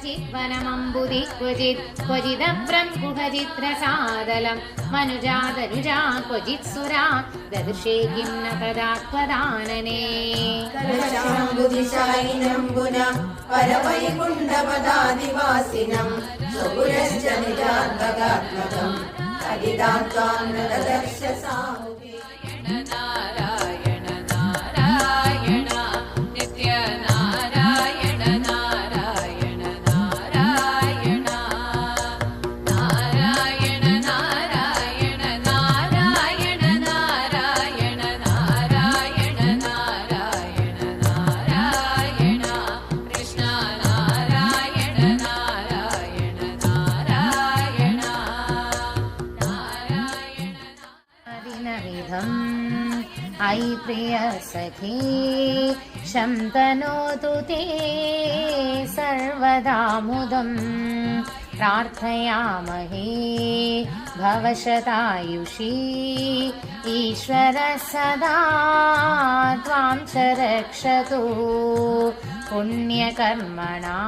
क्वचिद्वनमम्बुदि क्वचिदभ्रं कुहचिद्रसादलं मनुजादनुजा क्वचित्सुरा ददृशे किं न तदा त्वदानने कलशाम्बुदिशायिनम्बुना परवैकुण्ठपदादिवासिनं सुपुरश्चनिजात्मकात्मकं हरिदात्वान्नदर्श सामुखे अयि प्रिय सखी शन्तनोतु ते सर्वदा मुदं प्रार्थयामहे भवशतायुषी ईश्वर सदा त्वां च रक्षतु पुण्यकर्मणा।